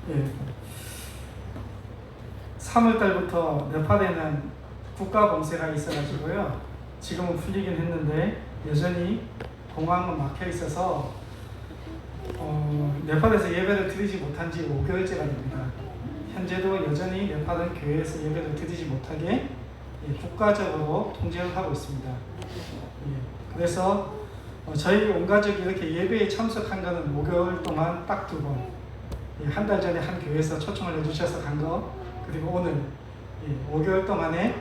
예. 3월달부터 네팔에는 국가 봉쇄가 있어가지고요. 지금은 풀리긴 했는데 여전히 공항은 막혀 있어서 네팔에서 예배를 드리지 못한 지 5개월째가 됩니다. 현재도 여전히 네팔은 교회에서 예배를 드리지 못하게 국가적으로 통제를 하고 있습니다. 그래서 저희 온 가족이 이렇게 예배에 참석한 거는 5개월 동안 딱 2번, 한 달 전에 한 교회에서 초청을 해주셔서 간 거, 그리고 오늘 5개월 동안에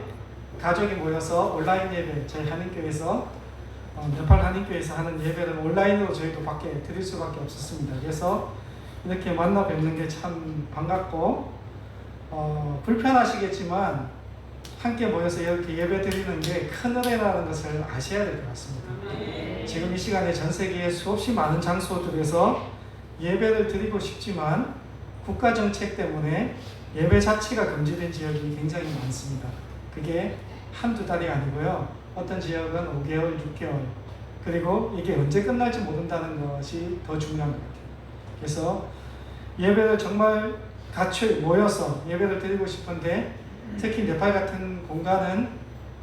가족이 모여서 온라인 예배, 저희 한인교회에서 네팔 한인교회에서 하는 예배를 온라인으로 저희도 밖에 드릴 수밖에 없었습니다. 그래서 이렇게 만나 뵙는 게 참 반갑고 불편하시겠지만 함께 모여서 이렇게 예배 드리는 게 큰 은혜라는 것을 아셔야 될 것 같습니다. 지금 이 시간에 전 세계의 수없이 많은 장소들에서 예배를 드리고 싶지만 국가 정책 때문에 예배 자체가 금지된 지역이 굉장히 많습니다. 그게 한두 달이 아니고요. 어떤 지역은 5개월, 6개월, 그리고 이게 언제 끝날지 모른다는 것이 더 중요한 것 같아요. 그래서 예배를 정말 같이 모여서 예배를 드리고 싶은데 특히 네팔 같은 공간은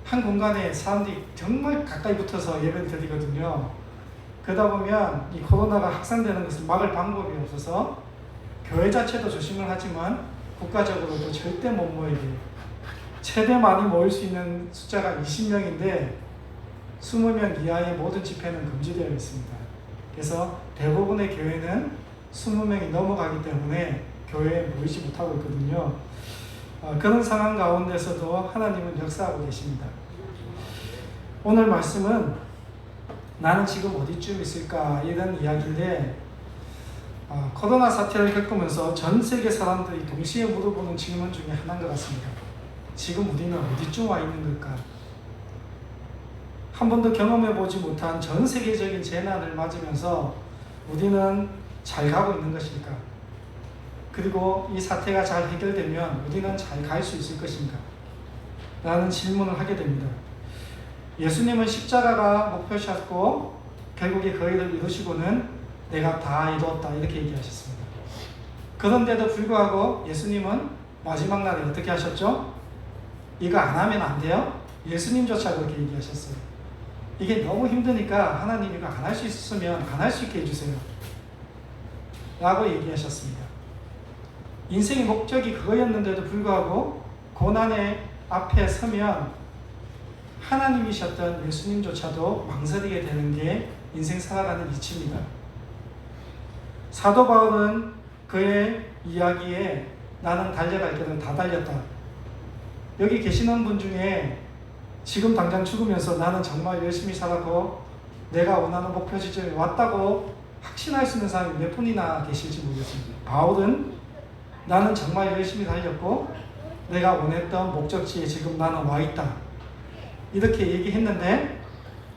한 공간에 사람들이 정말 가까이 붙어서 예배를 드리거든요. 그러다 보면 이 코로나가 확산되는 것을 막을 방법이 없어서 교회 자체도 조심을 하지만 국가적으로도 절대 못 모이게, 최대 많이 모일 수 있는 숫자가 20명인데 20명 이하의 모든 집회는 금지되어 있습니다. 그래서 대부분의 교회는 20명이 넘어가기 때문에 교회에 모이지 못하고 있거든요. 그런 상황 가운데서도 하나님은 역사하고 계십니다. 오늘 말씀은 나는 지금 어디쯤 있을까 이런 이야기인데 코로나 사태를 겪으면서 전 세계 사람들이 동시에 물어보는 질문 중에 하나인 것 같습니다. 지금 우리는 어디쯤 와 있는 걸까? 한 번도 경험해보지 못한 전 세계적인 재난을 맞으면서 우리는 잘 가고 있는 것일까? 그리고 이 사태가 잘 해결되면 우리는 잘 갈 수 있을 것인가? 라는 질문을 하게 됩니다. 예수님은 십자가가 목표셨고 결국에 그 일을 이루시고는 내가 다 이루었다 이렇게 얘기하셨습니다. 그런데도 불구하고 예수님은 마지막 날에 어떻게 하셨죠? 이거 안 하면 안 돼요? 예수님조차 그렇게 얘기하셨어요. 이게 너무 힘드니까 하나님 이거 안 할 수 있으면 안 할 수 있게 해주세요 라고 얘기하셨습니다. 인생의 목적이 그거였는데도 불구하고 고난의 앞에 서면 하나님이셨던 예수님조차도 망설이게 되는 게 인생 살아가는 이치입니다. 사도 바울은 그의 이야기에 나는 달려갈 길을 다 달렸다. 여기 계시는 분 중에 지금 당장 죽으면서 나는 정말 열심히 살았고 내가 원하는 목표 지점에 왔다고 확신할 수 있는 사람이 몇 분이나 계실지 모르겠습니다. 바울은 나는 정말 열심히 달렸고 내가 원했던 목적지에 지금 나는 와 있다. 이렇게 얘기했는데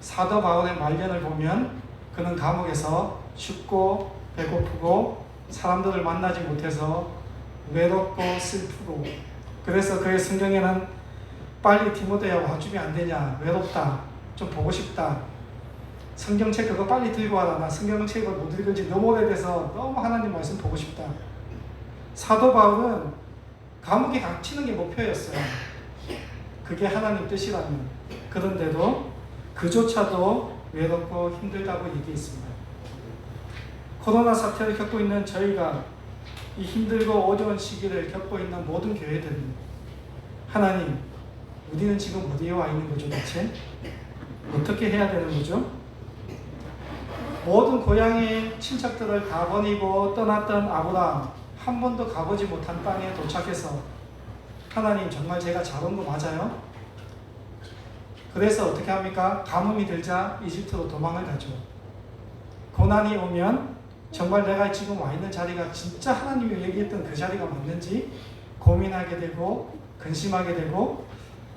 사도 바울의 말년을 보면 그는 감옥에서 춥고 배고프고 사람들을 만나지 못해서 외롭고 슬프고, 그래서 그의 성경에는 빨리 디모데야 와주면 안 되냐, 외롭다, 좀 보고 싶다, 성경책 그거 빨리 들고 와라, 나 성경책을 못 읽은 지 너무 오래돼서 너무 하나님 말씀 보고 싶다. 사도 바울은 감옥에 갇히는 게 목표였어요. 그게 하나님 뜻이라면. 그런데도 그조차도 외롭고 힘들다고 얘기했습니다. 코로나 사태를 겪고 있는 저희가 이 힘들고 어려운 시기를 겪고 있는 모든 교회들은 하나님, 우리는 지금 어디에 와 있는 거죠 대체? 어떻게 해야 되는 거죠? 모든 고향의 친척들을 다 버리고 떠났던 아브라함, 한 번도 가보지 못한 땅에 도착해서 하나님 정말 제가 잘 온 거 맞아요? 그래서 어떻게 합니까? 가뭄이 들자 이집트로 도망을 가죠. 고난이 오면 정말 내가 지금 와 있는 자리가 진짜 하나님이 얘기했던 그 자리가 맞는지 고민하게 되고 근심하게 되고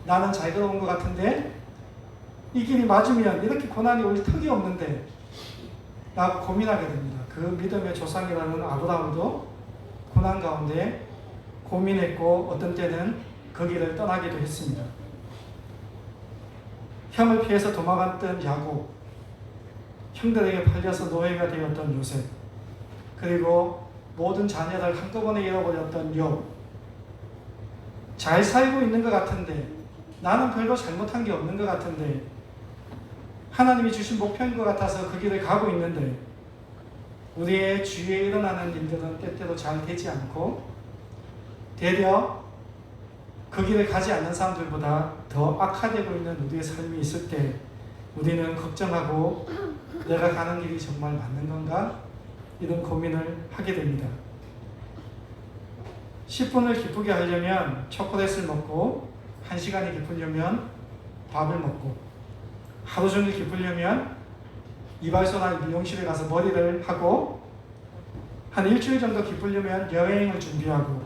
나는 잘 걸어온 것 같은데 이 길이 맞으면 이렇게 고난이 올 턱이 없는데 라고 고민하게 됩니다. 그 믿음의 조상이라는 아브라함도 고난 가운데 고민했고 어떤 때는 그 길을 떠나기도 했습니다. 형을 피해서 도망갔던 야곱, 형들에게 팔려서 노예가 되었던 요셉, 그리고 모든 자녀를 한꺼번에 잃어버렸던 욥. 잘 살고 있는 것 같은데, 나는 별로 잘못한 게 없는 것 같은데, 하나님이 주신 목표인 것 같아서 그 길을 가고 있는데, 우리의 주위에 일어나는 일들은 때때로 잘 되지 않고, 되려 그 길을 가지 않는 사람들보다 더 악화되고 있는 우리의 삶이 있을 때, 우리는 걱정하고 내가 가는 길이 정말 맞는 건가? 이런 고민을 하게 됩니다. 10분을 기쁘게 하려면 초콜릿을 먹고, 1시간이 기쁘려면 밥을 먹고, 하루 종일 기쁘려면 이발소나 미용실에 가서 머리를 하고, 한 일주일 정도 기쁘려면 여행을 준비하고,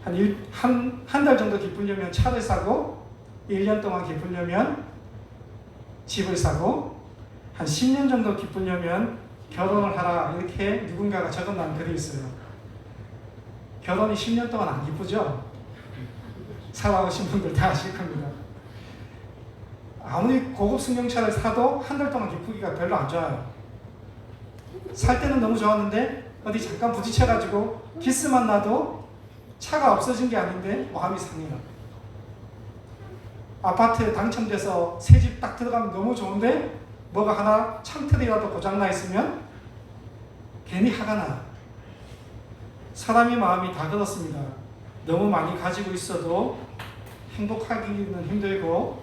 한 달 정도 기쁘려면 차를 사고, 1년 동안 기쁘려면 집을 사고, 한 10년 정도 기쁘려면 결혼을 하라, 이렇게 누군가가 적어놓은 글이 있어요. 결혼이 10년 동안 안 기쁘죠? 살아오신 분들 다 아실 겁니다. 아무리 고급 승용차를 사도 한 달 동안 기쁘기가 별로 안 좋아요. 살 때는 너무 좋았는데 어디 잠깐 부딪혀가지고 기스만 나도 차가 없어진 게 아닌데 마음이 상해요. 아파트에 당첨돼서 새 집 딱 들어가면 너무 좋은데 뭐가 하나 창틀이라도 고장나 있으면 괜히 화가 나요. 사람의 마음이 다 그렇습니다. 너무 많이 가지고 있어도 행복하기는 힘들고,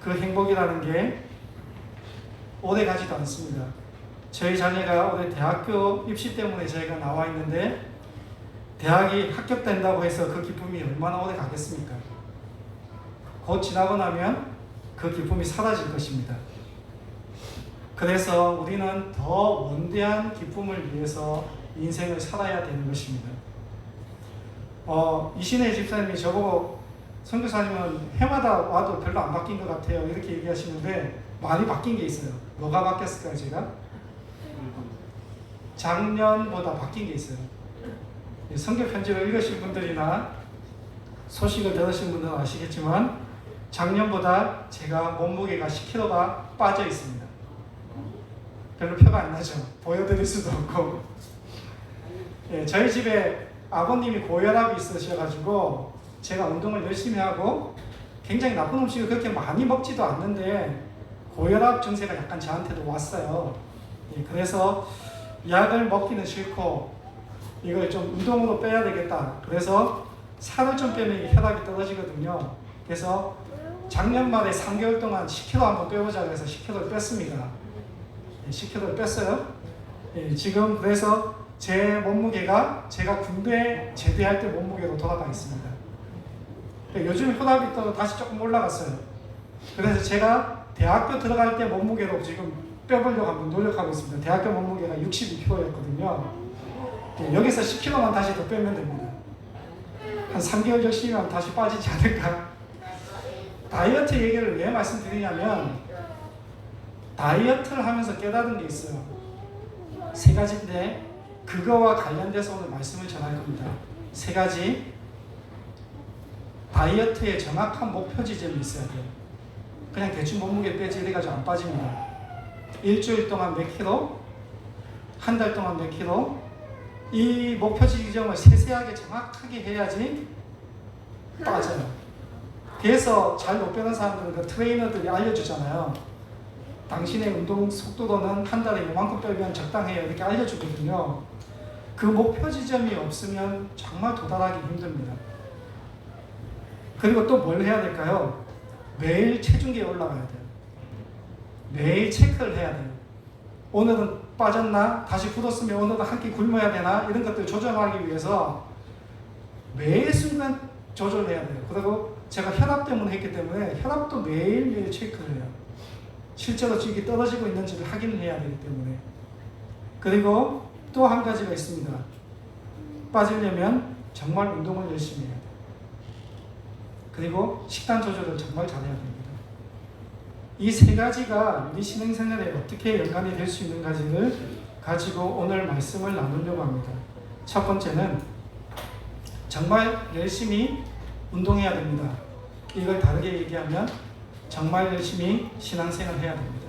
그 행복이라는 게 오래 가지도 않습니다. 저희 자녀가 올해 대학교 입시 때문에 저희가 나와 있는데, 대학이 합격된다고 해서 그 기쁨이 얼마나 오래 가겠습니까? 곧 지나고 나면 그 기쁨이 사라질 것입니다. 그래서 우리는 더 원대한 기쁨을 위해서 인생을 살아야 되는 것입니다. 이신혜 집사님이 저보고 선교사님은 해마다 와도 별로 안 바뀐 것 같아요, 이렇게 얘기하시는데, 많이 바뀐 게 있어요. 뭐가 바뀌었을까요? 제가 작년보다 바뀐 게 있어요. 성경 편지를 읽으신 분들이나 소식을 들으신 분들은 아시겠지만, 작년보다 제가 몸무게가 10kg가 빠져 있습니다. 별로 표가 안 나죠. 보여드릴 수도 없고. 저희 집에 아버님이 고혈압이 있으셔가지고 제가 운동을 열심히 하고 굉장히 나쁜 음식을 그렇게 많이 먹지도 않는데 고혈압 증세가 약간 저한테도 왔어요. 그래서 약을 먹기는 싫고 이걸 좀 운동으로 빼야 되겠다. 그래서 살을 좀 빼면 혈압이 떨어지거든요. 그래서 작년 말에 3개월 동안 10kg 한번 빼보자 그래서 10kg를 뺐습니다. 10kg를 뺐어요. 지금 그래서 제 몸무게가 제가 군대 제대할 때 몸무게로 돌아가 있습니다. 요즘 혈압이 또 다시 조금 올라갔어요. 그래서 제가 대학교 들어갈 때 몸무게로 지금 빼보려고 한번 노력하고 있습니다. 대학교 몸무게가 62kg였거든요. 여기서 10kg만 다시 더 빼면 됩니다. 한 3개월 열심히 하면 다시 빠지지 않을까. 다이어트 얘기를 왜 말씀드리냐면, 다이어트를 하면서 깨달은 게 있어요. 3가지인데 그거와 관련돼서 오늘 말씀을 전할 겁니다. 3가지. 다이어트에 정확한 목표 지점이 있어야 돼요. 그냥 대충 몸무게 빼지 이래가지고 안 빠집니다. 일주일 동안 몇 킬로, 한 달 동안 몇 킬로, 이 목표 지점을 세세하게 정확하게 해야지 빠져요. 그래서 잘 못 빼는 사람들은 그 트레이너들이 알려주잖아요. 당신의 운동 속도로는 한 달에 이만큼 빼면 적당해요, 이렇게 알려주거든요. 그 목표 지점이 없으면 정말 도달하기 힘듭니다. 그리고 또 뭘 해야 될까요? 매일 체중계에 올라가야 돼요. 매일 체크를 해야 돼요. 오늘은 빠졌나? 다시 굳었으면 오늘은 한 끼 굶어야 되나? 이런 것들 조정하기 위해서 매일 순간 조절해야 돼요. 그리고 제가 혈압 때문에 했기 때문에 혈압도 매일매일 체크를 해요. 실제로 이게 떨어지고 있는지를 확인을 해야 되기 때문에. 그리고 또 한 가지가 있습니다. 빠지려면 정말 운동을 열심히 해야 돼요. 그리고 식단 조절을 정말 잘해야 됩니다. 이 3가지가 우리 신앙생활에 어떻게 연관이 될 수 있는가지를 가지고 오늘 말씀을 나누려고 합니다. 첫 번째는 정말 열심히 운동해야 됩니다. 이걸 다르게 얘기하면 정말 열심히 신앙생활 해야 됩니다.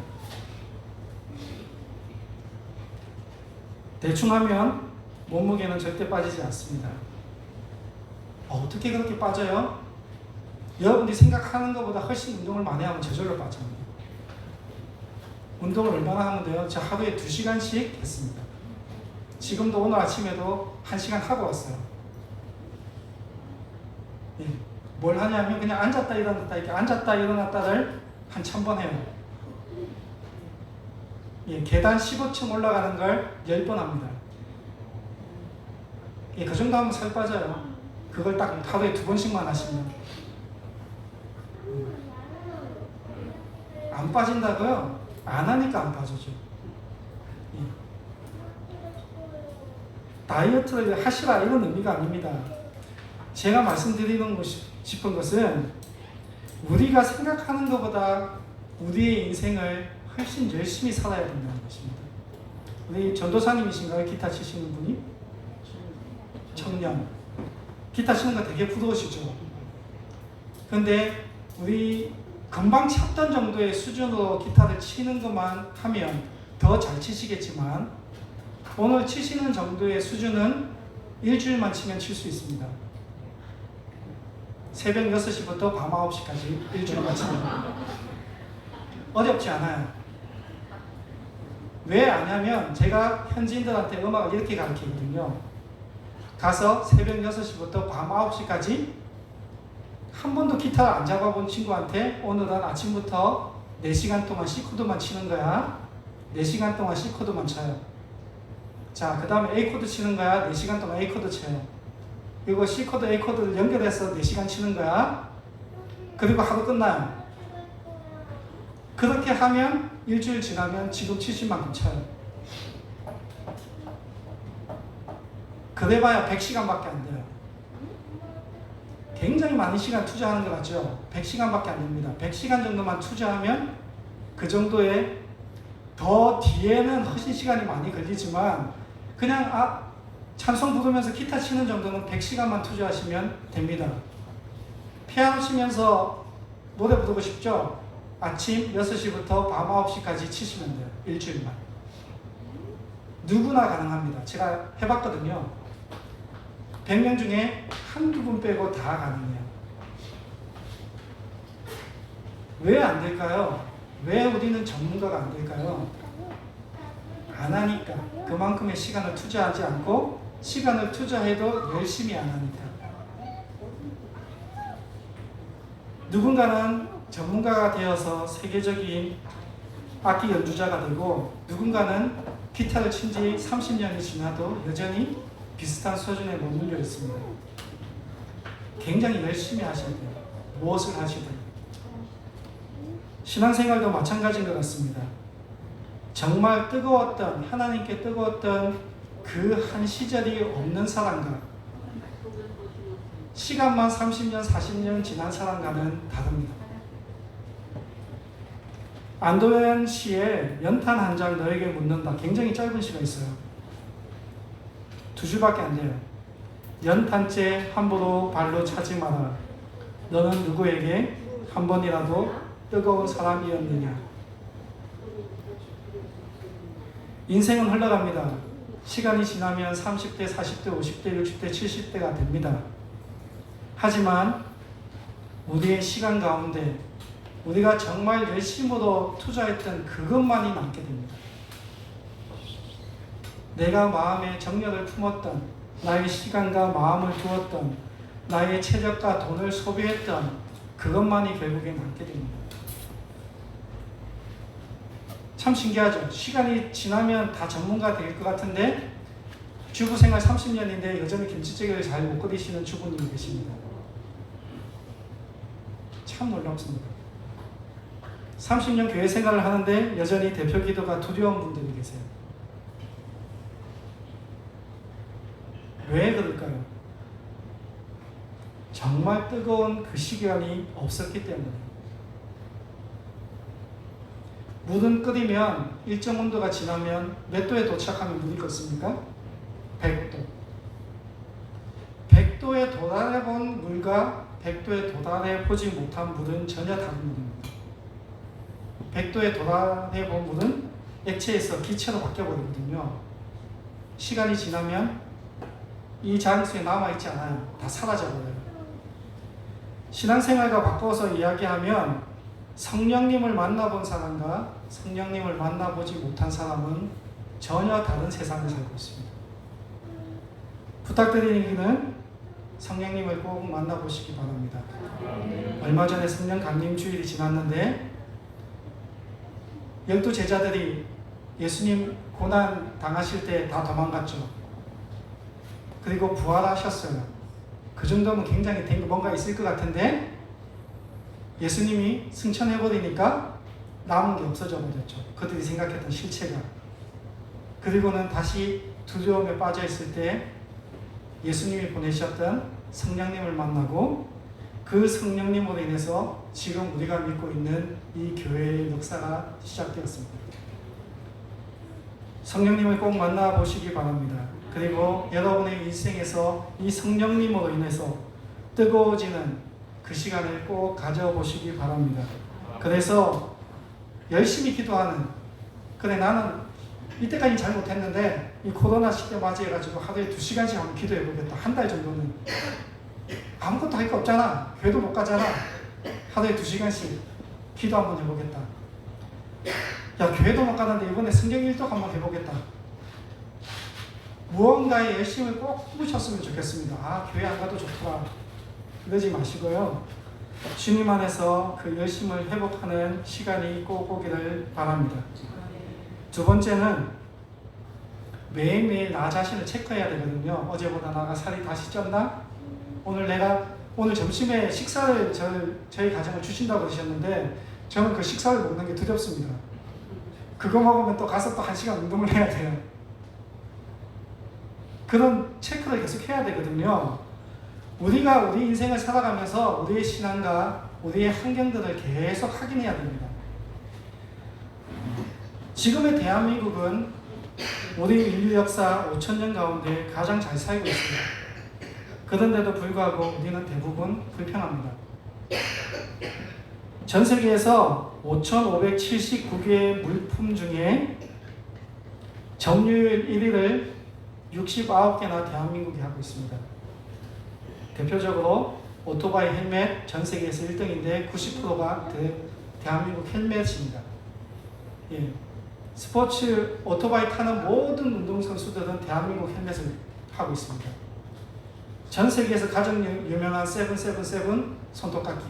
대충 하면 몸무게는 절대 빠지지 않습니다. 어떻게 그렇게 빠져요? 여러분들이 생각하는 것보다 훨씬 운동을 많이 하면 저절로 빠져요. 운동을 얼마나 하면 돼요? 저 하루에 2시간씩 했습니다. 지금도 오늘 아침에도 1시간 하고 왔어요. 예. 뭘 하냐면 그냥 앉았다 일어났다 이렇게 앉았다 일어났다를 한 1000번 해요. 예. 계단 15층 올라가는 걸 10번 합니다. 예. 그 정도 하면 살 빠져요. 그걸 딱 하루에 2번씩만 하시면. 안 빠진다고요? 안 하니까 안 빠지죠. 예. 다이어트를 하시라 이런 의미가 아닙니다. 제가 말씀드리는 싶은 것은 우리가 생각하는 것보다 우리의 인생을 훨씬 열심히 살아야 된다는 것입니다. 우리 전도사님이신가요? 기타 치시는 분이? 청년. 기타 치는 거 되게 부러우시죠? 근데 우리 금방 쳤던 정도의 수준으로 기타를 치는 것만 하면 더 잘 치시겠지만 오늘 치시는 정도의 수준은 일주일만 치면 칠 수 있습니다. 새벽 6시부터 밤 9시까지 일주일만 치면 어렵지 않아요. 왜 아냐면 제가 현지인들한테 음악을 이렇게 가르치거든요. 가서 새벽 6시부터 밤 9시까지 한 번도 기타를 안 잡아본 친구한테 오늘은 아침부터 4시간 동안 C 코드만 치는 거야. 4시간 동안 C 코드만 쳐요. 자, 그 다음에 A 코드 치는 거야. 4시간 동안 A 코드 쳐요. 그리고 C 코드, A 코드를 연결해서 4시간 치는 거야. 그리고 하루 끝나요. 그렇게 하면 일주일 지나면 지금 치신 만큼 쳐요. 그래봐야 100시간밖에 안 돼요. 굉장히 많은 시간 투자하는 것 같죠? 100시간밖에 안 됩니다. 100시간 정도만 투자하면 그 정도의 더 뒤에는 훨씬 시간이 많이 걸리지만 그냥 찬송 부르면서 기타 치는 정도는 100시간만 투자하시면 됩니다. 피아노 치면서 노래 부르고 싶죠? 아침 6시부터 밤 9시까지 치시면 돼요. 일주일만. 누구나 가능합니다. 제가 해봤거든요. 100명 중에 한두 분 빼고 다 가능해요. 왜 안 될까요? 왜 우리는 전문가가 안 될까요? 안 하니까. 그만큼의 시간을 투자하지 않고 시간을 투자해도 열심히 안 하니까. 누군가는 전문가가 되어서 세계적인 악기 연주자가 되고 누군가는 기타를 친 지 30년이 지나도 여전히 비슷한 수준에 머물러 있습니다. 굉장히 열심히 하셔야 돼요. 무엇을 하시든. 신앙생활도 마찬가지인 것 같습니다. 정말 뜨거웠던, 하나님께 뜨거웠던 그 한 시절이 없는 사람과 시간만 30년, 40년 지난 사람과는 다릅니다. 안도현 씨의 연탄 한 장 너에게 묻는다. 굉장히 짧은 시가 있어요. 2줄밖에 안 돼요. 연탄재 함부로 발로 차지 마라. 너는 누구에게 한 번이라도 뜨거운 사람이었느냐. 인생은 흘러갑니다. 시간이 지나면 30대, 40대, 50대, 60대, 70대가 됩니다. 하지만 우리의 시간 가운데 우리가 정말 열심으로 투자했던 그것만이 남게 됩니다. 내가 마음에 정열을 품었던, 나의 시간과 마음을 두었던, 나의 체력과 돈을 소비했던 그것만이 결국에 남게 됩니다. 참 신기하죠? 시간이 지나면 다 전문가 될 것 같은데 주부생활 30년인데 여전히 김치찌개를 잘 못 끓이시는 주부님이 계십니다. 참 놀랍습니다. 30년 교회 생활을 하는데 여전히 대표 기도가 두려운 분들이 계세요. 왜 그럴까요? 정말 뜨거운 그 시간이 없었기 때문에. 물은 끓이면 일정 온도가 지나면 몇 도에 도착하면 물이 끓습니까? 100도. 100도에 도달해본 물과 100도에 도달해보지 못한 물은 전혀 다른 물입니다. 100도에 도달해본 물은 액체에서 기체로 바뀌어버리거든요. 시간이 지나면 이 장소에 남아있지 않아요. 다 사라져버려요. 신앙생활과 바꿔서 이야기하면 성령님을 만나본 사람과 성령님을 만나보지 못한 사람은 전혀 다른 세상을 살고 있습니다. 부탁드리는 성령님을 꼭 만나보시기 바랍니다. 얼마 전에 성령 강림 주일이 지났는데 12제자들이 예수님 고난 당하실 때 다 도망갔죠. 그리고 부활하셨어요. 그 정도면 굉장히 된 거 뭔가 있을 것 같은데 예수님이 승천해버리니까 남은 게 없어져 버렸죠. 그들이 생각했던 실체가. 그리고는 다시 두려움에 빠져 있을 때 예수님이 보내셨던 성령님을 만나고 그 성령님으로 인해서 지금 우리가 믿고 있는 이 교회의 역사가 시작되었습니다. 성령님을 꼭 만나보시기 바랍니다. 그리고 여러분의 인생에서 이 성령님으로 인해서 뜨거워지는 그 시간을 꼭 가져보시기 바랍니다. 그래서 열심히 기도하는, 그래 나는 이때까지 잘못했는데 이 코로나 시대 맞이해가지고 하루에 2시간씩 한번 기도해보겠다. 한 달 정도는 아무것도 할 거 없잖아. 교회도 못 가잖아. 하루에 2시간씩 기도 한번 해보겠다. 야, 교회도 못 가는데 이번에 성경 일독 한번 해보겠다. 무언가에 열심을 꼭 뿜으셨으면 좋겠습니다. 아, 교회 안 가도 좋더라. 이러지 마시고요. 주님 안에서 그 열심을 회복하는 시간이 꼭 오기를 바랍니다. 두 번째는 매일매일 나 자신을 체크해야 되거든요. 어제보다 나가 살이 다시 쪘나? 오늘 점심에 식사를 저희 가정을 주신다고 그러셨는데 저는 그 식사를 먹는 게 두렵습니다. 그거 먹으면 또 가서 또 1시간 운동을 해야 돼요. 그런 체크를 계속 해야 되거든요. 우리가 우리 인생을 살아가면서 우리의 신앙과 우리의 환경들을 계속 확인해야 됩니다. 지금의 대한민국은 우리 인류 역사 5,000년 가운데 가장 잘 살고 있습니다. 그런데도 불구하고 우리는 대부분 불평합니다. 전 세계에서 5,579개의 물품 중에 점유율 1위를 69개나 대한민국이 하고 있습니다. 대표적으로 오토바이 헬멧 전 세계에서 1등인데 90%가 대한민국 헬멧입니다. 예. 스포츠 오토바이 타는 모든 운동선수들은 대한민국 헬멧을 하고 있습니다. 전 세계에서 가장 유명한 777 손톱깎이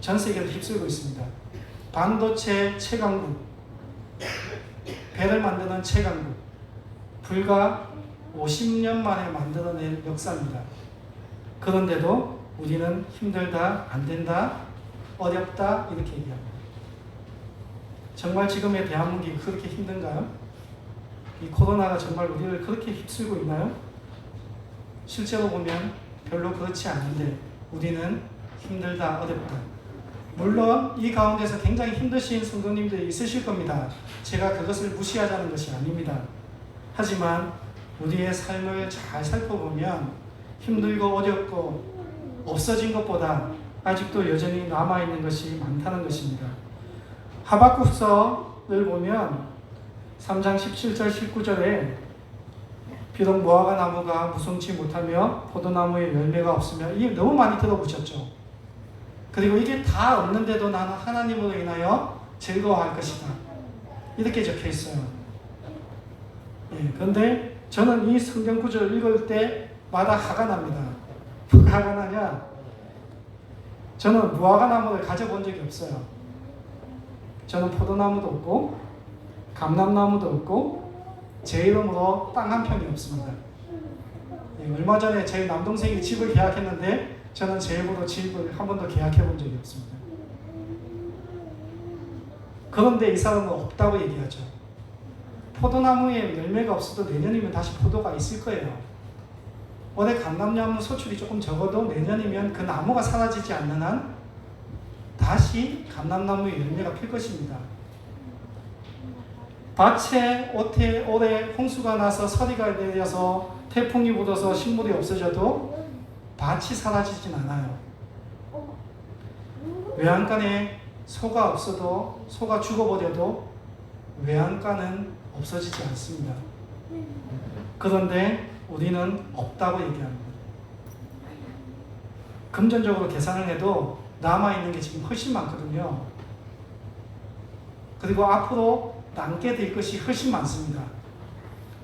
전 세계를 휩쓸고 있습니다. 반도체 최강국, 배를 만드는 최강국, 불과 50년 만에 만들어낸 역사입니다. 그런데도 우리는 힘들다, 안 된다, 어렵다 이렇게 얘기합니다. 정말 지금의 대한민국이 그렇게 힘든가요? 이 코로나가 정말 우리를 그렇게 휩쓸고 있나요? 실제로 보면 별로 그렇지 않은데 우리는 힘들다, 어렵다. 물론 이 가운데서 굉장히 힘드신 성도님들이 있으실 겁니다. 제가 그것을 무시하자는 것이 아닙니다. 하지만 우리의 삶을 잘 살펴보면 힘들고 어렵고 없어진 것보다 아직도 여전히 남아있는 것이 많다는 것입니다. 하박국서를 보면 3장 17절 19절에 비록 무화과 나무가 무성치 못하며 포도나무에 열매가 없으며, 이게 너무 많이 들어보셨죠? 그리고 이게 다 없는데도 나는 하나님으로 인하여 즐거워할 것이다. 이렇게 적혀 있어요. 예, 그런데 저는 이 성경 구절을 읽을 때마다 화가 납니다. 뭐가 화가 나냐? 저는 무화과 나무를 가져본 적이 없어요. 저는 포도나무도 없고 감람나무도 없고 제 이름으로 땅 한 평이 없습니다. 예, 얼마 전에 제 남동생이 집을 계약했는데 저는 제 입으로 집을 한 번도 계약해 본 적이 없습니다. 그런데 이 사람은 없다고 얘기하죠. 포도나무에 열매가 없어도 내년이면 다시 포도가 있을 거예요. 올해 감람나무 소출이 조금 적어도 내년이면 그 나무가 사라지지 않는 한 다시 감람나무에 열매가 필 것입니다. 밭에 올해 홍수가 나서 서리가 내려서 태풍이 불어서 식물이 없어져도 밭이 사라지진 않아요. 외양간에 소가 없어도, 소가 죽어버려도 외양간은 없어지지 않습니다. 그런데 우리는 없다고 얘기하는 거예요. 금전적으로 계산을 해도 남아있는 게 지금 훨씬 많거든요. 그리고 앞으로 남게 될 것이 훨씬 많습니다.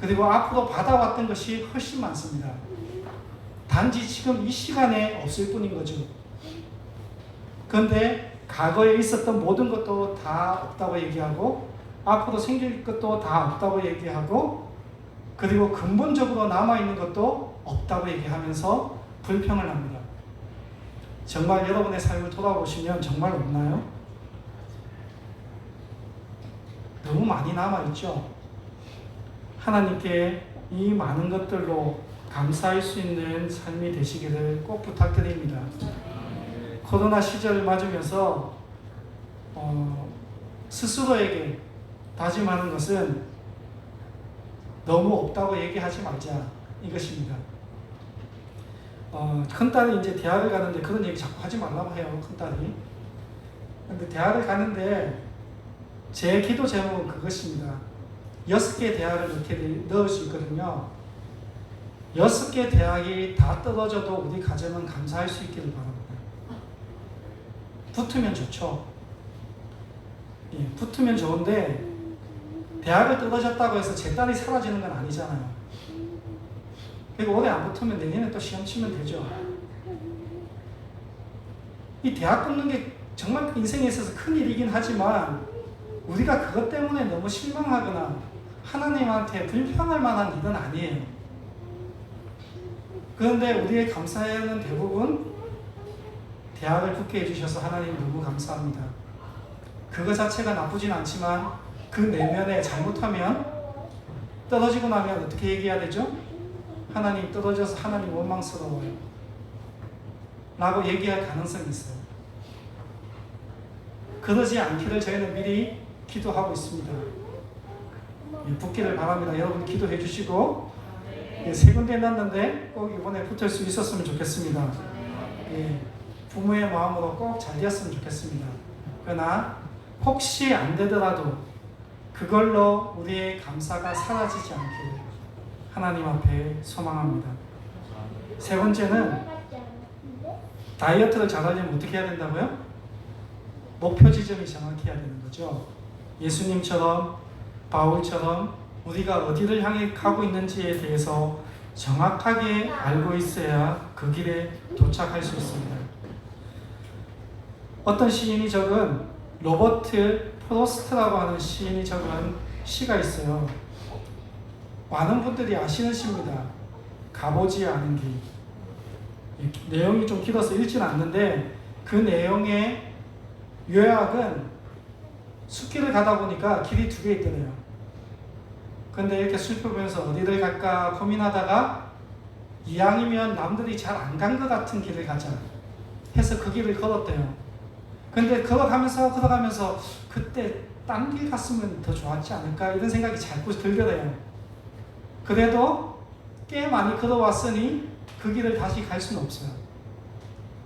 그리고 앞으로 받아왔던 것이 훨씬 많습니다. 단지 지금 이 시간에 없을 뿐인 거죠. 그런데 과거에 있었던 모든 것도 다 없다고 얘기하고 앞으로 생길 것도 다 없다고 얘기하고 그리고 근본적으로 남아있는 것도 없다고 얘기하면서 불평을 합니다. 정말 여러분의 삶을 돌아보시면 정말 없나요? 너무 많이 남아있죠? 하나님께 이 많은 것들로 감사할 수 있는 삶이 되시기를 꼭 부탁드립니다. 코로나 시절을 맞으면서 스스로에게 다짐하는 것은 너무 없다고 얘기하지 말자 이것입니다. 큰딸이 이제 대학을 가는데 그런 얘기 자꾸 하지 말라고 해요. 큰딸이. 근데 대학을 가는데 제 기도 제목은 그것입니다. 6개 대학을 이렇게 넣을 수 있거든요. 6개 대학이 다 떨어져도 우리 가정은 감사할 수 있기를 바랍니다. 붙으면 좋죠. 예, 붙으면 좋은데 대학을 떨어졌다고 해서 제 딸이 사라지는 건 아니잖아요. 그리고 올해 안 붙으면 내년에 또 시험 치면 되죠. 이 대학 붙는 게 정말 인생에 있어서 큰 일이긴 하지만 우리가 그것 때문에 너무 실망하거나 하나님한테 불평할 만한 일은 아니에요. 그런데 우리의 감사에는 대부분 대학을 붙게 해주셔서 하나님 너무 감사합니다. 그거 자체가 나쁘진 않지만 그 내면에 잘못하면 떨어지고 나면 어떻게 얘기해야 되죠? 하나님 떨어져서 하나님 원망스러워요 라고 얘기할 가능성이 있어요. 그러지 않기를 저희는 미리 기도하고 있습니다. 붙기를 바랍니다. 여러분 기도해 주시고 3군데 났는데 꼭 이번에 붙을 수 있었으면 좋겠습니다. 부모의 마음으로 꼭 잘 되었으면 좋겠습니다. 그러나 혹시 안 되더라도 그걸로 우리의 감사가 사라지지 않기를 하나님 앞에 소망합니다. 3번째는 다이어트를 잘하려면 어떻게 해야 된다고요? 목표 지점이 정확히 해야 되는 거죠. 예수님처럼 바울처럼 우리가 어디를 향해 가고 있는지에 대해서 정확하게 알고 있어야 그 길에 도착할 수 있습니다. 어떤 시인이 적은 로버트 프로스트라고 하는 시인이 적은 시가 있어요. 많은 분들이 아시는 시입니다. 가보지 않은 길. 내용이 좀 길어서 읽지는 않는데 그 내용의 요약은 숲길을 가다 보니까 길이 2개 있더래요. 근데 이렇게 슬퍼보면서 어디를 갈까 고민하다가 이왕이면 남들이 잘 안 간 것 같은 길을 가자 해서 그 길을 걸었대요. 근데 걸어가면서 그때 딴 길 갔으면 더 좋았지 않을까 이런 생각이 자꾸 들더래요. 그래도 꽤 많이 걸어왔으니 그 길을 다시 갈 수는 없어요.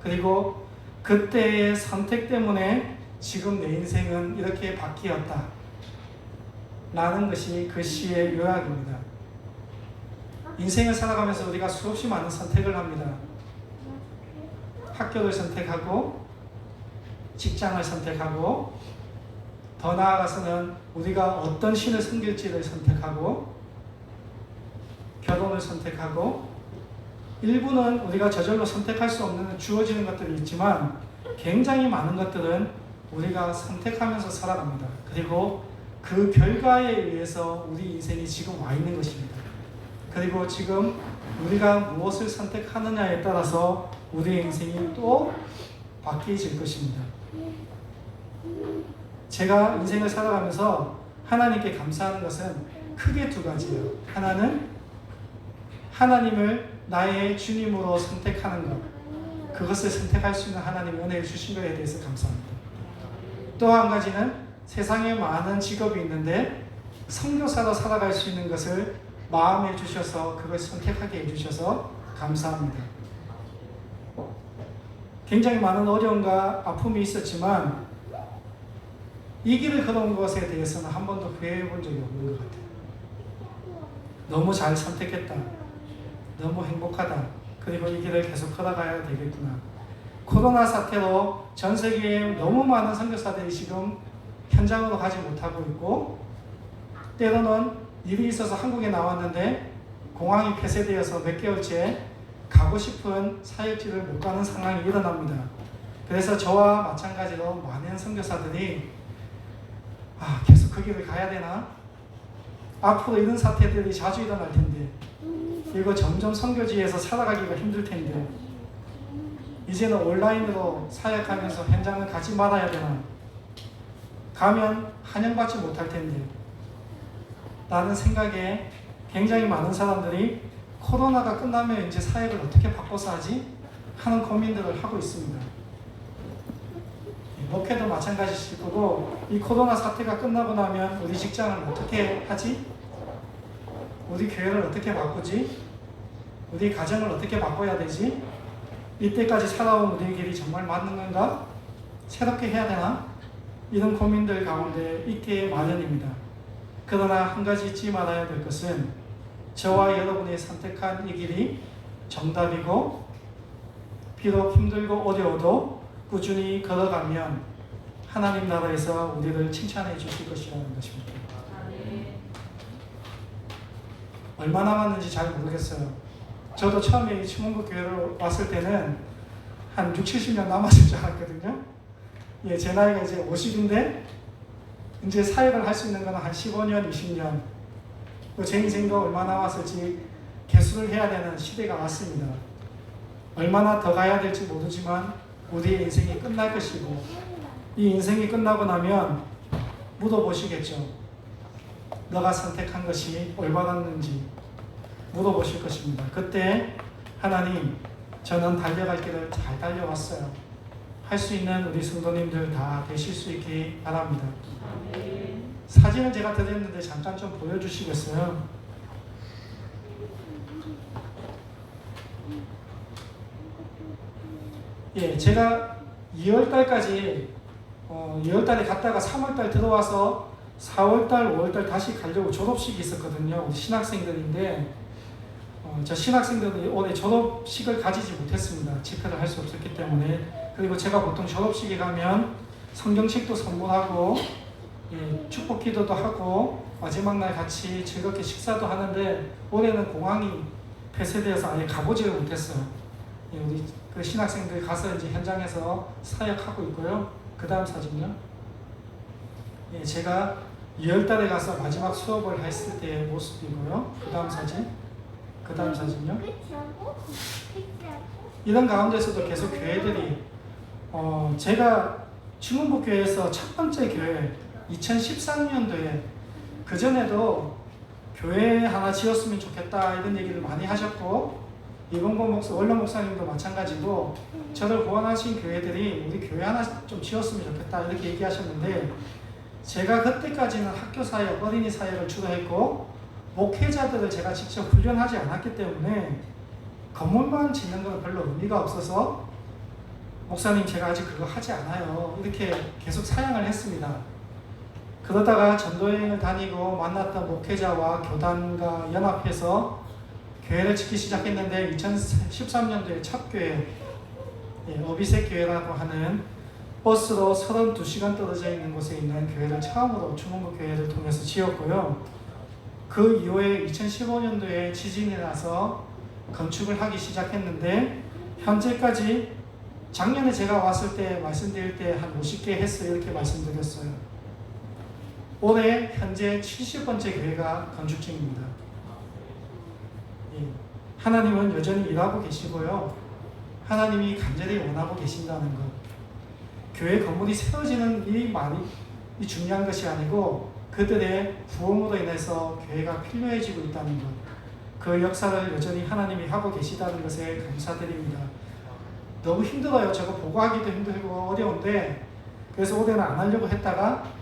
그리고 그때의 선택 때문에 지금 내 인생은 이렇게 바뀌었다 라는 것이 그 시의 요약입니다. 인생을 살아가면서 우리가 수없이 많은 선택을 합니다. 학교를 선택하고 직장을 선택하고 더 나아가서는 우리가 어떤 신을 섬길지를 선택하고 결혼을 선택하고 일부는 우리가 저절로 선택할 수 없는 주어지는 것들이 있지만 굉장히 많은 것들은 우리가 선택하면서 살아갑니다. 그리고 그 결과에 의해서 우리 인생이 지금 와 있는 것입니다. 그리고 지금 우리가 무엇을 선택하느냐에 따라서 우리의 인생이 또 바뀌어질 것입니다. 제가 인생을 살아가면서 하나님께 감사하는 것은 크게 2가지예요. 하나는 하나님을 나의 주님으로 선택하는 것, 그것을 선택할 수 있는 하나님의 은혜를 주신 것에 대해서 감사합니다. 또 한 가지는 세상에 많은 직업이 있는데 선교사로 살아갈 수 있는 것을 마음에 주셔서 그걸 선택하게 해주셔서 감사합니다. 굉장히 많은 어려움과 아픔이 있었지만 이 길을 걸어온 것에 대해서는 한 번도 후회해 본 적이 없는 것 같아요. 너무 잘 선택했다. 너무 행복하다. 그리고 이 길을 계속 걸어가야 되겠구나. 코로나 사태로 전 세계에 너무 많은 선교사들이 지금 현장으로 가지 못하고 있고, 때로는 일이 있어서 한국에 나왔는데 공항이 폐쇄되어서 몇 개월째 가고 싶은 사역지를 못 가는 상황이 일어납니다. 그래서 저와 마찬가지로 많은 선교사들이 계속 그 길을 가야 되나? 앞으로 이런 사태들이 자주 일어날 텐데, 그리고 점점 선교지에서 살아가기가 힘들 텐데, 이제는 온라인으로 사역하면서 현장을 가지 말아야 되나? 가면 환영받지 못할 텐데 라는 생각에 굉장히 많은 사람들이 코로나가 끝나면 이제 사역을 어떻게 바꿔서 하지? 하는 고민들을 하고 있습니다. 목회도 마찬가지일 거고, 이 코로나 사태가 끝나고 나면 우리 직장을 어떻게 하지? 우리 교회를 어떻게 바꾸지? 우리 가정을 어떻게 바꿔야 되지? 이때까지 살아온 우리의 길이 정말 맞는 건가? 새롭게 해야 되나? 이런 고민들 가운데 있게 마련입니다. 그러나 한 가지 잊지 말아야 될 것은, 저와 여러분이 선택한 이 길이 정답이고, 비록 힘들고 어려워도 꾸준히 걸어가면 하나님 나라에서 우리를 칭찬해 주실 것이라는 것입니다. 얼마 남았는지 잘 모르겠어요. 저도 처음에 이 충원국 교회로 왔을 때는 한 60, 70년 남았을 줄 알았거든요. 제 나이가 이제 50인데 이제 사역을 할 수 있는 건 한 15년, 20년. 제 인생도 얼마 남았을지 계수를 해야 되는 시대가 왔습니다. 얼마나 더 가야 될지 모르지만 우리의 인생이 끝날 것이고, 이 인생이 끝나고 나면 물어보시겠죠. 너가 선택한 것이 올바랐는지 물어보실 것입니다. 그때 하나님, 저는 달려갈 길을 잘 달려왔어요. 할 수 있는 우리 성도님들 다 되실 수 있기 바랍니다. 사진을 제가 드렸는데 잠깐 좀 보여주시겠어요? 제가 2월달까지 2월달에 갔다가 3월달 들어와서 4월달, 5월달 다시 가려고 졸업식이 있었거든요. 우리 신학생들인데 저 신학생들이 올해 졸업식을 가지지 못했습니다. 집회를 할 수 없었기 때문에. 그리고 제가 보통 졸업식에 가면 성경책도 선물하고 축복 기도도 하고 마지막 날 같이 즐겁게 식사도 하는데, 올해는 공항이 폐쇄되어서 아예 가보지를 못했어요. 우리 그 신학생들 가서 이제 현장에서 사역하고 있고요. 그 다음 사진요. 제가 2월달에 가서 마지막 수업을 했을 때의 모습이고요. 그 다음 사진. 그 다음 사진요. 이런 가운데서도 계속 교회들이 제가 충원국 교회에서 첫 번째 교회 2013년도에, 그전에도 교회 하나 지었으면 좋겠다 이런 얘기를 많이 하셨고, 이봉고 목사, 원로 목사님도 마찬가지로 저를 후원하신 교회들이 우리 교회 하나 좀 지었으면 좋겠다 이렇게 얘기하셨는데, 제가 그때까지는 학교 사역, 어린이 사역을 주로 했고 목회자들을 제가 직접 훈련하지 않았기 때문에 건물만 짓는 건 별로 의미가 없어서, 목사님 제가 아직 그거 하지 않아요 이렇게 계속 사양을 했습니다. 그러다가 전도여행을 다니고 만났던 목회자와 교단과 연합해서 교회를 짓기 시작했는데, 2013년도에 첫 교회, 어비색 교회라고 하는 버스로 32시간 떨어져 있는 곳에 있는 교회를 처음으로 충원국 교회를 통해서 지었고요. 그 이후에 2015년도에 지진이 나서 건축을 하기 시작했는데, 현재까지 작년에 제가 왔을 때 말씀드릴 때 한 50개 했어요 이렇게 말씀드렸어요. 올해 현재 70번째 교회가 건축 중입니다. 하나님은 여전히 일하고 계시고요. 하나님이 간절히 원하고 계신다는 것. 교회 건물이 세워지는 이 말이 중요한 것이 아니고, 그들의 부흥으로 인해서 교회가 필요해지고 있다는 것. 그 역사를 여전히 하나님이 하고 계시다는 것에 감사드립니다. 너무 힘들어요. 저거 보고 하기도 힘들고 어려운데, 그래서 올해는 안 하려고 했다가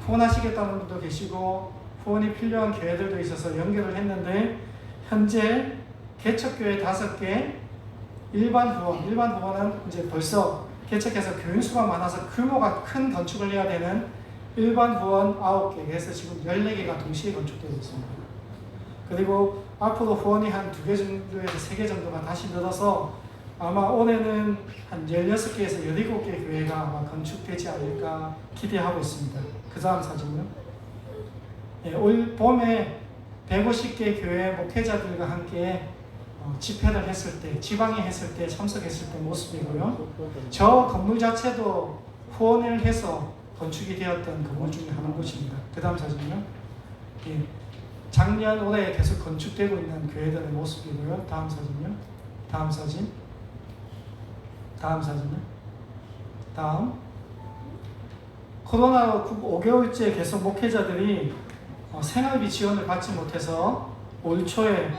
후원하시겠다는 분도 계시고 후원이 필요한 교회들도 있어서 연결을 했는데, 현재 개척교회 5개, 일반 후원은 이제 벌써 개척해서 교인 수가 많아서 규모가 큰 건축을 해야 되는 일반 후원 9개, 그래서 지금 14개가 동시에 건축되고 있습니다. 그리고 앞으로 후원이 한 2개 정도에서 3개 정도가 다시 늘어서 아마 올해는 한 16개에서 17개 교회가 아마 건축되지 않을까 기대하고 있습니다. 그 다음 사진요. 예, 올 봄에 150개 교회 목회자들과 함께 집회를 했을 때, 지방에 했을 때, 참석했을 때 모습이고요. 저 건물 자체도 후원을 해서 건축이 되었던 건물 중에 하나인 것입니다. 그 다음 사진요. 예, 작년, 올해 계속 건축되고 있는 교회들의 모습이고요. 다음 사진요. 다음 사진. 다음 사진요. 다음. 코로나 5개월째 계속 목회자들이 생활비 지원을 받지 못해서 올 초에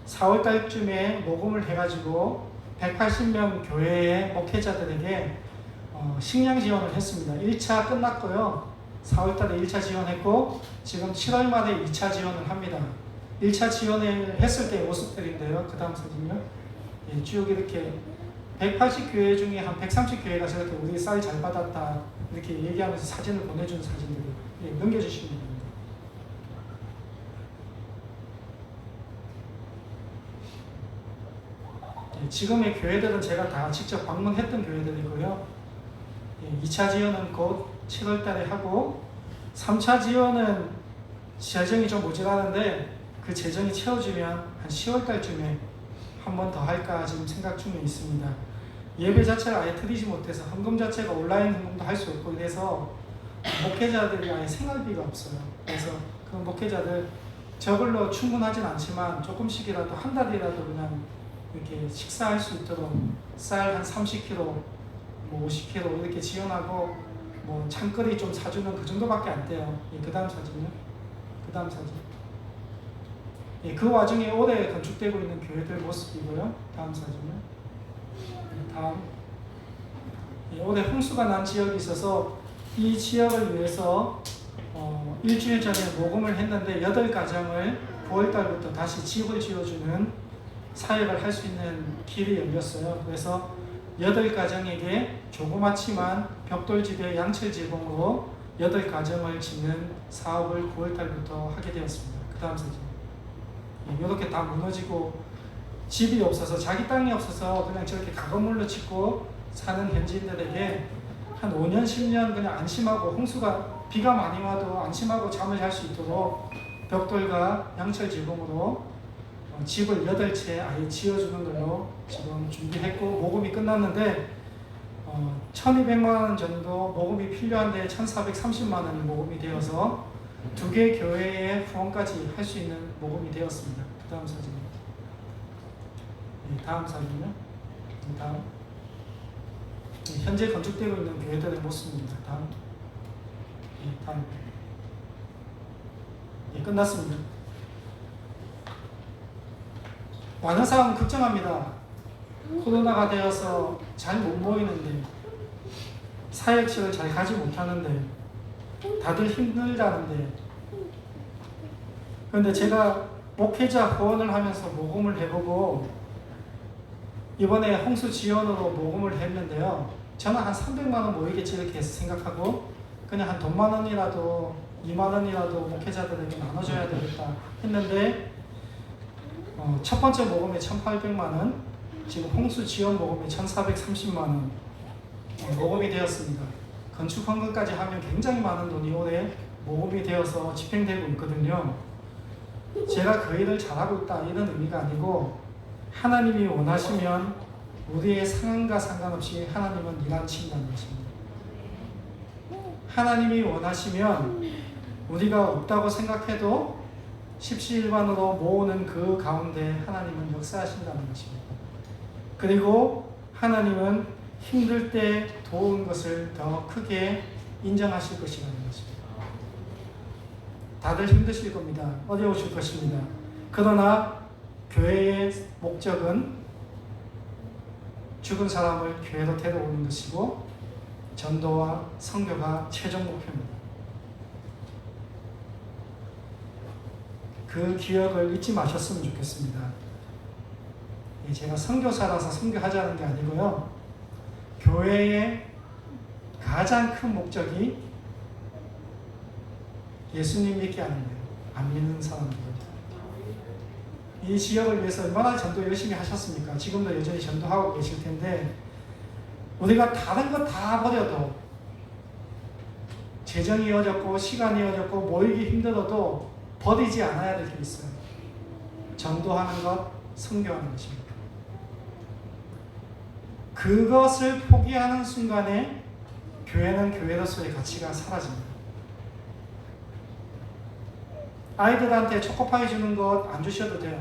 4월 달쯤에 모금을 해가지고 180명 교회의 목회자들에게 식량 지원을 했습니다. 1차 끝났고요. 4월 달에 1차 지원했고 지금 7월 말에 2차 지원을 합니다. 1차 지원을 했을 때의 모습들인데요. 그 다음 사진요. 예, 쭉 이렇게 180교회 중에 한 130교회가 저렇게 우리 쌀 잘 받았다 이렇게 얘기하면서 사진을 보내주는 사진들이 예, 넘겨주시면 됩니다. 예, 지금의 교회들은 제가 다 직접 방문했던 교회들이고요. 예, 2차 지원은 곧 7월 달에 하고 3차 지원은 재정이 좀 모자라는데 그 재정이 채워지면 한 10월 달쯤에 한 번 더 할까 지금 생각 중에 있습니다. 예배 자체를 아예 드리지 못해서 헌금 자체가 온라인 헌금도 할 수 없고 이래서 목회자들이 아예 생활비가 없어요. 그래서 그 목회자들 저걸로 충분하진 않지만 조금씩이라도 한 달이라도 그냥 이렇게 식사할 수 있도록 쌀 한 30kg, 뭐 50kg 이렇게 지원하고 뭐 창거리 좀 사주는 그 정도밖에 안 돼요. 예, 그 다음 사진요. 그 다음 사진. 예, 그 와중에 올해 건축되고 있는 교회들 모습이고요. 다음 사진요. 예, 다음. 예, 올해 홍수가 난 지역이 있어서 이 지역을 위해서 일주일 전에 모금을 했는데 8가정을 9월달부터 다시 집을 지어주는 사역을 할 수 있는 길이 열렸어요. 그래서 8가정에게 조그맣지만 벽돌집에 양철지붕으로 8가정을 짓는 사업을 9월달부터 하게 되었습니다. 그 다음 사진. 이렇게 다 무너지고 집이 없어서 자기 땅이 없어서 그냥 저렇게 가건물로 짓고 사는 현지인들에게 한 5년 10년 그냥 안심하고 홍수가 비가 많이 와도 안심하고 잠을 잘 수 있도록 벽돌과 양철지붕으로 집을 8채 아예 지어주는 걸로 지금 준비했고 모금이 끝났는데 1200만 원 정도 모금이 필요한데 1430만 원이 모금이 되어서 2개 교회의 후원까지 할 수 있는 모금이 되었습니다. 그 다음 사진입니다. 네, 다음 사진요. 다음. 네, 현재 건축되고 있는 교회들의 모습입니다. 다음. 네, 다음. 네, 끝났습니다. 많은 사람은 걱정합니다. 코로나가 되어서 잘 못 모이는데 사역식을 잘 가지 못하는데 다들 힘들다는데 그런데 제가 목회자 후원을 하면서 모금을 해보고 이번에 홍수 지원으로 모금을 했는데요. 저는 한 300만 원 모이겠지 이렇게 생각하고 그냥 한 돈만 원이라도 2만 원이라도 목회자들에게 나눠줘야 되겠다 했는데 첫 번째 모금에 1,800만 원, 지금 홍수 지원 모금에 1,430만 원 모금이 되었습니다. 건축 헌금까지 하면 굉장히 많은 돈이 올해 모금이 되어서 집행되고 있거든요. 제가 그 일을 잘하고 있다 이런 의미가 아니고 하나님이 원하시면 우리의 상황과 상관없이 하나님은 일하신다는 것입니다. 하나님이 원하시면 우리가 없다고 생각해도 십시일반으로 모으는 그 가운데 하나님은 역사하신다는 것입니다. 그리고 하나님은 힘들 때 도운 것을 더 크게 인정하실 것이라는 것입니다. 다들 힘드실 겁니다. 어려우실 것입니다. 그러나 교회의 목적은 죽은 사람을 교회로 데려오는 것이고 전도와 선교가 최종 목표입니다. 그 기억을 잊지 마셨으면 좋겠습니다. 제가 선교사라서 선교하자는 게 아니고요. 교회의 가장 큰 목적이 예수님 믿게 하는 거예요. 안 믿는 사람들. 이 지역을 위해서 얼마나 전도 열심히 하셨습니까? 지금도 여전히 전도하고 계실 텐데, 우리가 다른 것 다 버려도, 재정이 어렵고 시간이 어렵고 모이기 힘들어도 버리지 않아야 될 게 있어요. 전도하는 것, 선교하는 것입니다. 그것을 포기하는 순간에 교회는 교회로서의 가치가 사라집니다. 아이들한테 초코파이 주는 것 안 주셔도 돼요.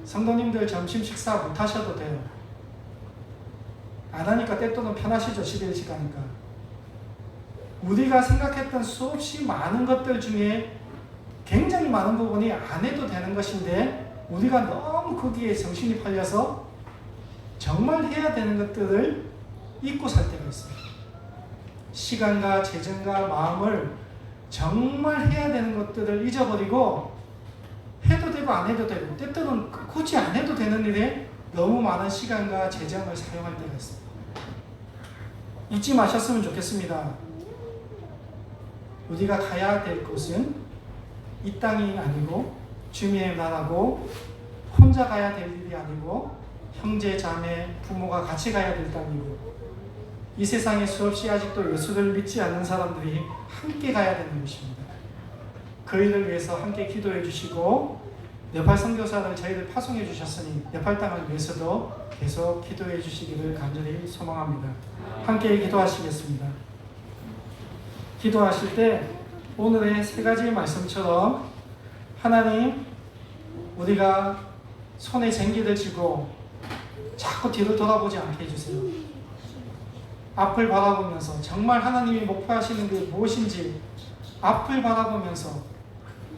성도님들 점심 식사 못 하셔도 돼요. 안 하니까 때또는 편하시죠. 집에 일찍 가니까. 우리가 생각했던 수없이 많은 것들 중에 굉장히 많은 부분이 안 해도 되는 것인데, 우리가 너무 거기에 정신이 팔려서 정말 해야 되는 것들을 잊고 살 때가 있어요. 시간과 재정과 마음을 정말 해야 되는 것들을 잊어버리고, 해도 되고 안 해도 되고, 때때로는 굳이 안 해도 되는 일에 너무 많은 시간과 재정을 사용할 때가 있어요. 잊지 마셨으면 좋겠습니다. 우리가 가야 될 곳은 이 땅이 아니고 주님의 나라고, 혼자 가야 될 일이 아니고 형제, 자매, 부모가 같이 가야 될 땅이고, 이 세상에 수없이 아직도 예수를 믿지 않는 사람들이 함께 가야 되는 것입니다. 그 일을 위해서 함께 기도해 주시고, 네팔 선교사를 저희를 파송해 주셨으니 네팔 땅을 위해서도 계속 기도해 주시기를 간절히 소망합니다. 함께 기도하시겠습니다. 기도하실 때 오늘의 세 가지 말씀처럼, 하나님, 우리가 손에 쟁기를 쥐고 자꾸 뒤를 돌아보지 않게 해주세요. 앞을 바라보면서 정말 하나님이 목표하시는 게 무엇인지 앞을 바라보면서,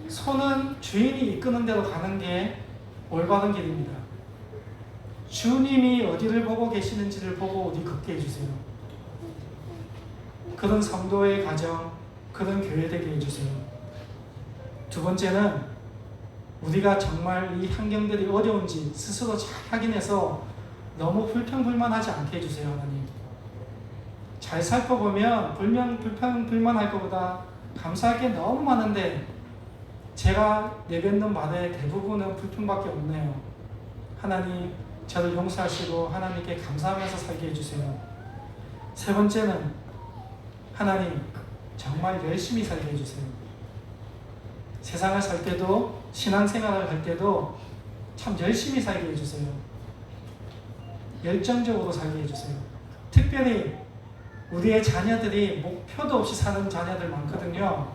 손은 주인이 이끄는 대로 가는 게 올바른 길입니다. 주님이 어디를 보고 계시는지를 보고 어디 걷게 해주세요. 그런 성도의 가정, 그런 교회 되게 해주세요. 두 번째는, 우리가 정말 이 환경들이 어려운지 스스로 잘 확인해서 너무 불평불만하지 않게 해주세요. 하나님, 잘 살펴보면 불평불만할 것보다 감사할 게 너무 많은데, 제가 내뱉는 말의 대부분은 불평밖에 없네요. 하나님, 저를 용서하시고 하나님께 감사하면서 살게 해주세요. 세 번째는, 하나님, 정말 열심히 살게 해주세요. 세상을 살 때도, 신앙생활을 할 때도 참 열심히 살게 해주세요. 열정적으로 살게 해주세요. 특별히 우리의 자녀들이 목표도 없이 사는 자녀들 많거든요.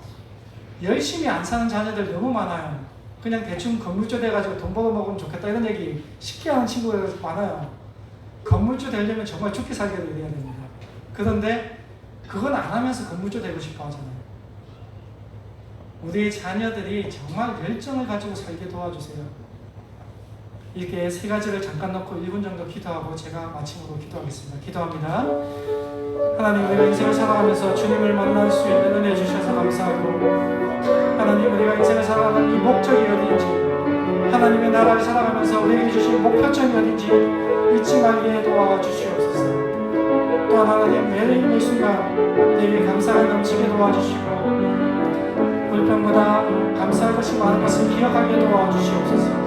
열심히 안 사는 자녀들 너무 많아요. 그냥 대충 건물주 돼가지고 돈 벌어먹으면 좋겠다 이런 얘기 쉽게 하는 친구들 많아요. 건물주 되려면 정말 죽기 살기를 해야 됩니다. 그런데 그건 안 하면서 건물주 되고 싶어 하잖아요. 우리의 자녀들이 정말 열정을 가지고 살게 도와주세요. 이렇게 세 가지를 잠깐 놓고 1분 정도 기도하고 제가 마침으로 기도하겠습니다. 기도합니다. 하나님, 우리가 인생을 살아가면서 주님을 만날 수 있는 은혜 주셔서 감사하고, 하나님, 우리가 인생을 살아가는 이 목적이 어딘지, 하나님의 나라를 살아가면서 우리에게 주신 목표점이 어딘지 잊지 말게 도와주시옵소서. 또한 하나님, 매일 이 순간 우리에게 감사가 넘치게 도와주시고, 불평보다 감사할 것이 많은 것을 기억하게 도와주시옵소서.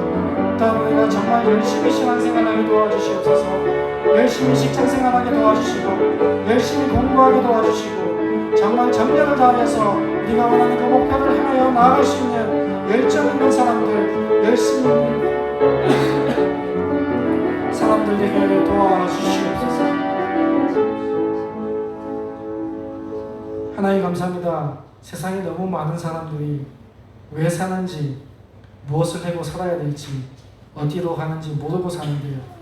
또한 우리가 정말 열심히 신앙생활하게 도와주시옵소서. 열심히 직장생활하게 도와주시고, 열심히 공부하게 도와주시고, 정말 정열을 다해서 우리가 원하는 그 목표를 향하여 나아갈 수 있는 열정 있는 사람들, 열심히 사람들 되게 도와주시옵소서. 하나님, 감사합니다. 세상에 너무 많은 사람들이 왜 사는지, 무엇을 하고 살아야 될지, 어디로 가는지 모르고 사는데요.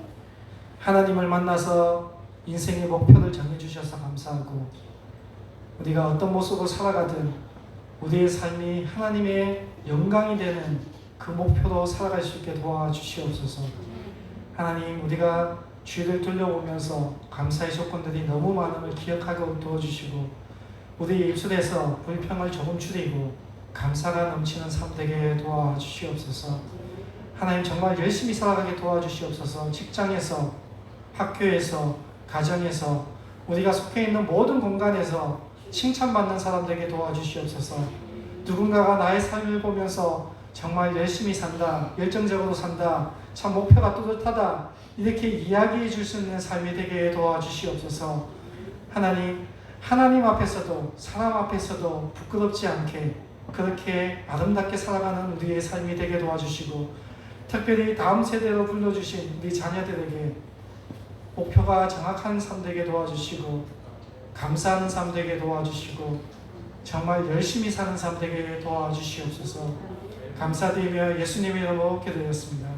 하나님을 만나서 인생의 목표를 정해주셔서 감사하고, 우리가 어떤 모습으로 살아가든 우리의 삶이 하나님의 영광이 되는 그 목표로 살아갈 수 있게 도와주시옵소서. 하나님, 우리가 주위를 둘러보면서 감사의 조건들이 너무 많음을 기억하게 도와주시고, 우리 입술에서 불평을 조금 줄이고 감사가 넘치는 삶 되게 도와주시옵소서. 하나님, 정말 열심히 살아가게 도와주시옵소서. 직장에서, 학교에서, 가정에서, 우리가 속해 있는 모든 공간에서 칭찬받는 사람 되게 도와주시옵소서. 누군가가 나의 삶을 보면서 정말 열심히 산다, 열정적으로 산다, 참 목표가 뚜렷하다, 이렇게 이야기해 줄 수 있는 삶이 되게 도와주시옵소서. 하나님 앞에서도 사람 앞에서도 부끄럽지 않게 그렇게 아름답게 살아가는 우리의 삶이 되게 도와주시고, 특별히 다음 세대로 불러주신 우리 자녀들에게 목표가 정확한 삶 되게 도와주시고, 감사하는 삶 되게 도와주시고, 정말 열심히 사는 삶 되게 도와주시옵소서. 감사드리며 예수님의 이름으로 기도드렸습니다.